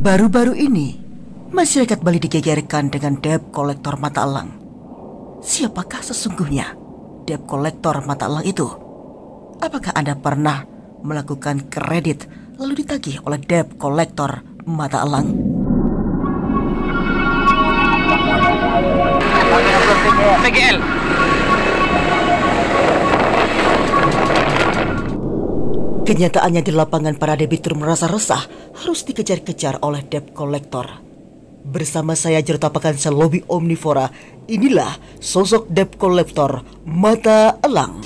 Baru-baru ini, masyarakat Bali digegerkan dengan debt kolektor mata elang. Siapakah sesungguhnya debt kolektor mata elang itu? Apakah Anda pernah melakukan kredit lalu ditagih oleh debt kolektor mata elang? PGL. Kenyataannya di lapangan para debitur merasa resah harus dikejar-kejar oleh debt kolektor. Bersama saya Jerutapakan Selobi Omnivora, inilah sosok debt kolektor mata elang.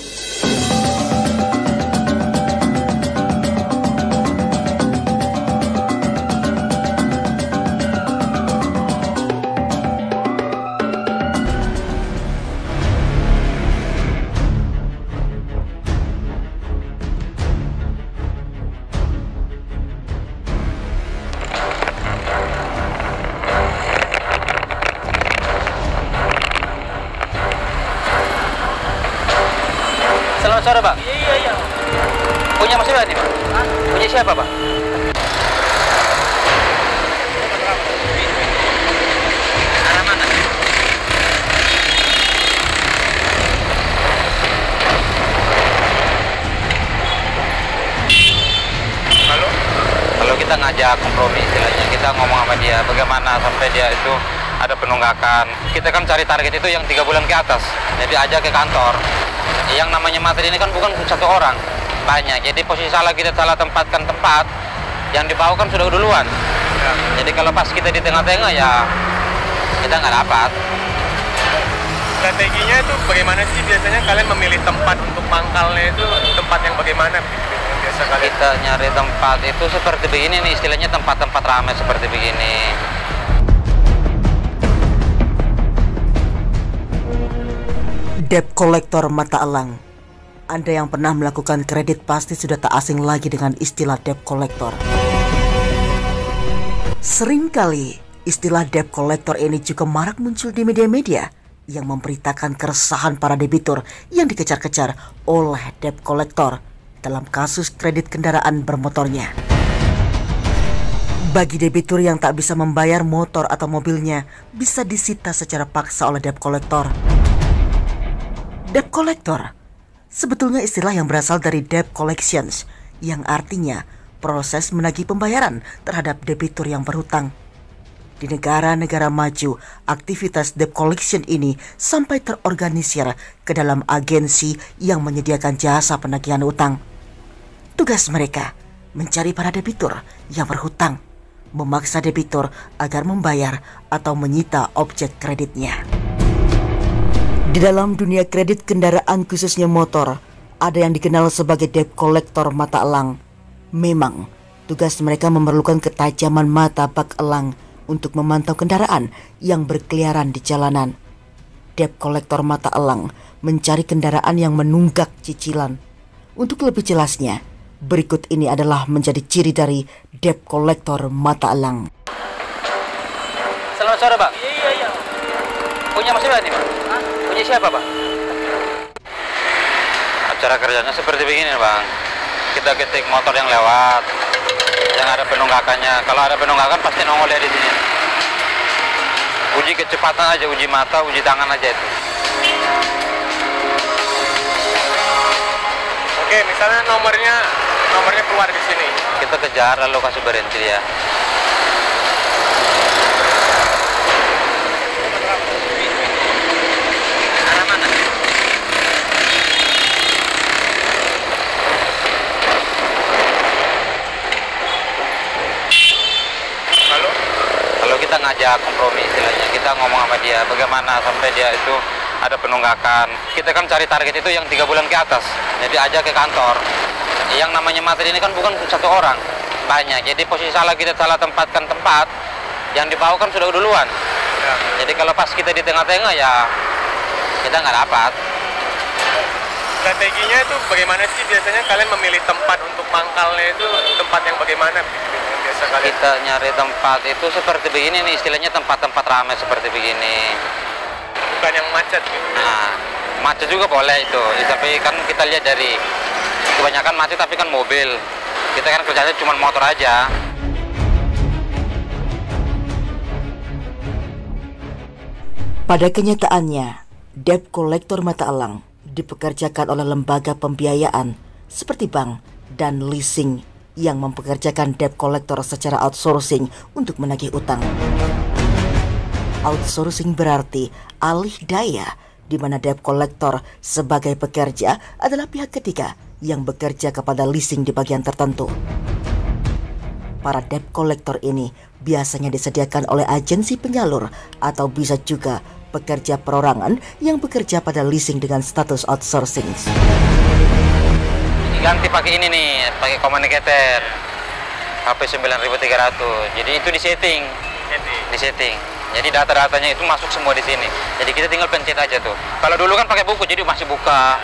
Selamat sore, Pak. Iya. Punya Mas Iwan nih, Pak? Punya siapa, Pak? Arah mana? Halo? Kalau kita ngajak kompromi istilahnya, kita ngomong sama dia bagaimana sampai dia itu ada penunggakan. Kita kan cari target itu yang 3 bulan ke atas. Jadi ajak ke kantor. Yang namanya materi ini kan bukan satu orang, banyak. Jadi posisi kita salah tempatkan tempat, yang dibawa kan sudah duluan. Ya. Jadi kalau pas kita di tengah-tengah ya kita nggak dapat. Strateginya itu bagaimana sih biasanya kalian memilih tempat untuk mangkalnya itu tempat yang bagaimana? Biasa kalian kita nyari tempat itu seperti begini nih, istilahnya tempat-tempat ramai seperti begini. Debt kolektor mata elang. Anda yang pernah melakukan kredit pasti sudah tak asing lagi dengan istilah debt kolektor. Seringkali istilah debt kolektor ini juga marak muncul di media-media yang memberitakan keresahan para debitur yang dikejar-kejar oleh debt kolektor dalam kasus kredit kendaraan bermotornya. Bagi debitur yang tak bisa membayar motor atau mobilnya bisa disita secara paksa oleh debt kolektor. Debt collector sebetulnya istilah yang berasal dari debt collections, yang artinya proses menagih pembayaran terhadap debitur yang berhutang. Di negara-negara maju, aktivitas debt collection ini sampai terorganisir ke dalam agensi yang menyediakan jasa penagihan utang. Tugas mereka mencari para debitur yang berhutang, memaksa debitur agar membayar atau menyita objek kreditnya. Di dalam dunia kredit kendaraan khususnya motor, ada yang dikenal sebagai debt kolektor mata elang. Memang, tugas mereka memerlukan ketajaman mata bak elang untuk memantau kendaraan yang berkeliaran di jalanan. Debt kolektor mata elang mencari kendaraan yang menunggak cicilan. Untuk lebih jelasnya, berikut ini adalah menjadi ciri dari debt kolektor mata elang. Selamat sore, Pak. Iya. Punya Mas Iwan nih, Pak? Punya siapa, Pak? Acara kerjanya seperti begini, Bang. Kita ketik motor yang lewat, yang ada penunggakannya. Kalau ada penunggakan pasti nongol dia di sini. Uji kecepatan aja, uji mata, uji tangan aja itu. Oke, misalnya nomornya keluar di sini. Kita kejar lalu kasih berhenti dia. Kalau kita ngajak kompromi istilahnya, kita ngomong sama dia bagaimana sampai dia itu ada penunggakan. Kita kan cari target itu yang 3 bulan ke atas. Jadi ajak ke kantor. Yang namanya materi ini kan bukan satu orang, banyak. Jadi posisi kita salah tempatkan tempat, yang dibawa kan sudah duluan. Ya. Jadi kalau pas kita di tengah-tengah ya kita nggak dapat. Strateginya itu bagaimana sih biasanya kalian memilih tempat untuk mangkalnya itu tempat yang bagaimana? Biasa kalian kita nyari tempat itu seperti begini nih, istilahnya tempat-tempat ramai seperti begini. Bukan yang macet gitu. Nah, macet juga boleh itu. Tapi kan kita lihat dari kebanyakan macet tapi kan mobil. Kita kan kerjanya cuma motor aja. Pada kenyataannya, debt collector mata elang dipekerjakan oleh lembaga pembiayaan seperti bank dan leasing yang mempekerjakan debt collector secara outsourcing untuk menagih utang. Outsourcing berarti alih daya, di mana debt collector sebagai pekerja adalah pihak ketiga yang bekerja kepada leasing di bagian tertentu. Para debt collector ini biasanya disediakan oleh agensi penyalur atau bisa juga pekerja perorangan yang bekerja pada leasing dengan status outsourcing. Ganti pakai ini nih, pakai communicator HP 9300. Jadi itu di setting. Jadi data-datanya itu masuk semua di sini. Jadi kita tinggal pencet aja tuh. Kalau dulu kan pakai buku, jadi masih buka,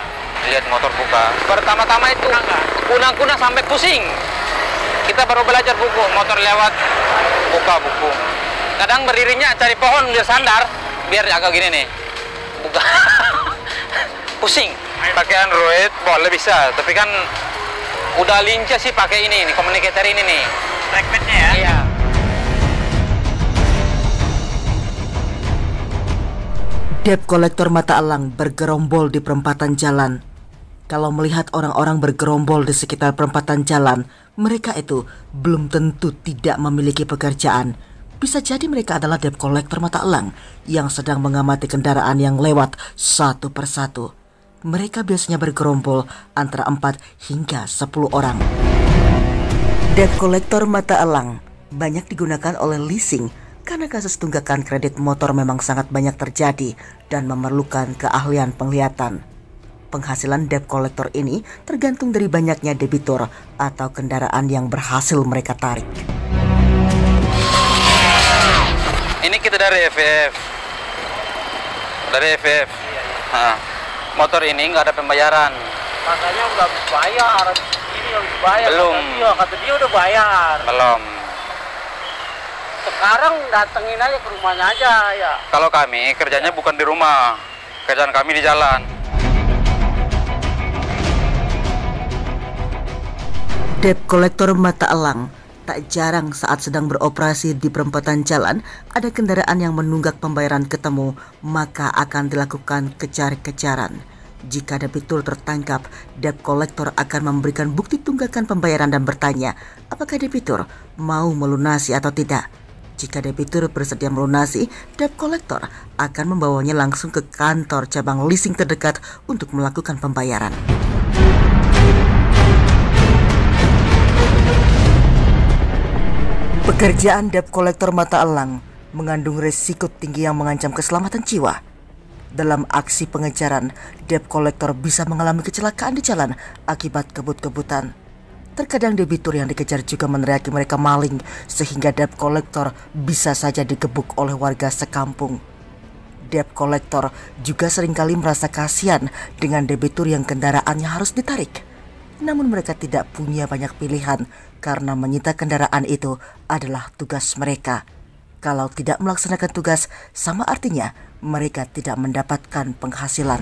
lihat motor buka. Pertama-tama itu kunang-kunang sampai pusing. Kita baru belajar buku, motor lewat, buka buku. Kadang berdirinya cari pohon dia sandar, biar agak gini nih, buka. Pusing. Pakai Android boleh bisa, tapi kan udah lincah sih pakai ini nih, communicator ini nih. Trackpadnya ya? Iya. Debt collector mata elang bergerombol di perempatan jalan. Kalau melihat orang-orang bergerombol di sekitar perempatan jalan, mereka itu belum tentu tidak memiliki pekerjaan. Bisa jadi mereka adalah debt collector mata elang yang sedang mengamati kendaraan yang lewat satu persatu. Mereka biasanya bergerombol antara 4 hingga 10 orang. Debt collector mata elang banyak digunakan oleh leasing karena kasus tunggakan kredit motor memang sangat banyak terjadi dan memerlukan keahlian penglihatan. Penghasilan debt collector ini tergantung dari banyaknya debitur atau kendaraan yang berhasil mereka tarik. Ini kita dari FF. Nah, motor ini nggak ada pembayaran. Makanya udah bayar, ini harus bayar. Belum. Kata dia udah bayar. Belum. Sekarang datengin aja ke rumahnya aja ya. Kalau kami kerjanya bukan di rumah, kerjaan kami di jalan. Debt collector mata elang tak jarang saat sedang beroperasi di perempatan jalan, ada kendaraan yang menunggak pembayaran ketemu, maka akan dilakukan kejar-kejaran. Jika debitur tertangkap, debt collector akan memberikan bukti tunggakan pembayaran dan bertanya, apakah debitur mau melunasi atau tidak. Jika debitur bersedia melunasi, debt collector akan membawanya langsung ke kantor cabang leasing terdekat untuk melakukan pembayaran. Pekerjaan debt collector mata elang mengandung resiko tinggi yang mengancam keselamatan jiwa. Dalam aksi pengejaran, debt collector bisa mengalami kecelakaan di jalan akibat kebut-kebutan. Terkadang debitur yang dikejar juga meneriaki mereka maling, sehingga debt collector bisa saja digebuk oleh warga sekampung. Debt collector juga seringkali merasa kasihan dengan debitur yang kendaraannya harus ditarik. Namun mereka tidak punya banyak pilihan karena menyita kendaraan itu adalah tugas mereka. Kalau tidak melaksanakan tugas, sama artinya mereka tidak mendapatkan penghasilan.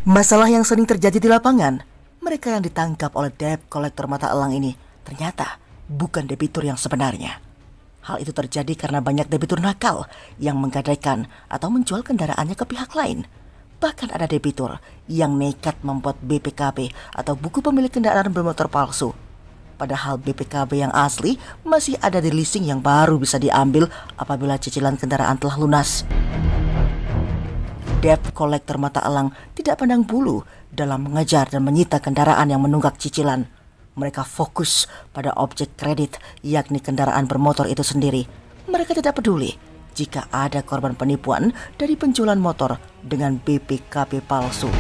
Masalah yang sering terjadi di lapangan, mereka yang ditangkap oleh debt collector mata elang ini ternyata bukan debitur yang sebenarnya. Hal itu terjadi karena banyak debitur nakal yang menggadaikan atau menjual kendaraannya ke pihak lain. Bahkan ada debitur yang nekat membuat BPKB atau buku pemilik kendaraan bermotor palsu. Padahal BPKB yang asli masih ada di leasing yang baru bisa diambil apabila cicilan kendaraan telah lunas. Debt collector mata elang tidak pandang bulu dalam mengejar dan menyita kendaraan yang menunggak cicilan. Mereka fokus pada objek kredit, yakni kendaraan bermotor itu sendiri. Mereka tidak peduli jika ada korban penipuan dari penjualan motor dengan BPKB palsu.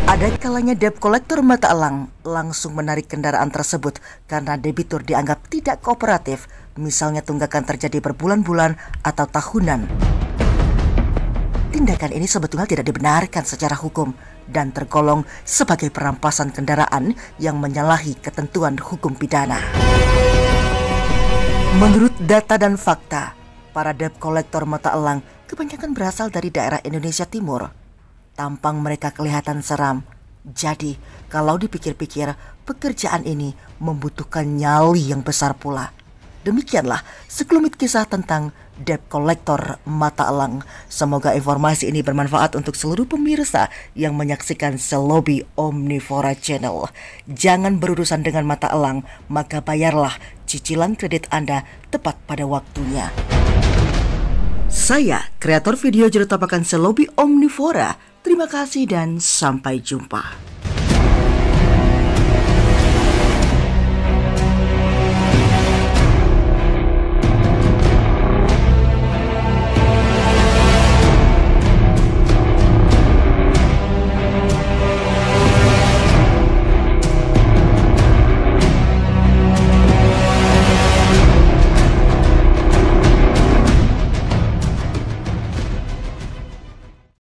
Ada kalanya debt collector mata elang langsung menarik kendaraan tersebut karena debitur dianggap tidak kooperatif, misalnya tunggakan terjadi berbulan-bulan atau tahunan. Tindakan ini sebetulnya tidak dibenarkan secara hukum dan tergolong sebagai perampasan kendaraan yang menyalahi ketentuan hukum pidana. Menurut data dan fakta, para debt collector mata elang kebanyakan berasal dari daerah Indonesia Timur. Tampang mereka kelihatan seram. Jadi, kalau dipikir-pikir, pekerjaan ini membutuhkan nyali yang besar pula. Demikianlah sekelumit kisah tentang debt collector mata elang. Semoga informasi ini bermanfaat untuk seluruh pemirsa yang menyaksikan Selobi Omnivora Channel. Jangan berurusan dengan mata elang, maka bayarlah cicilan kredit Anda tepat pada waktunya. Saya, kreator video juru tapakan Selobi Omnivora. Terima kasih dan sampai jumpa.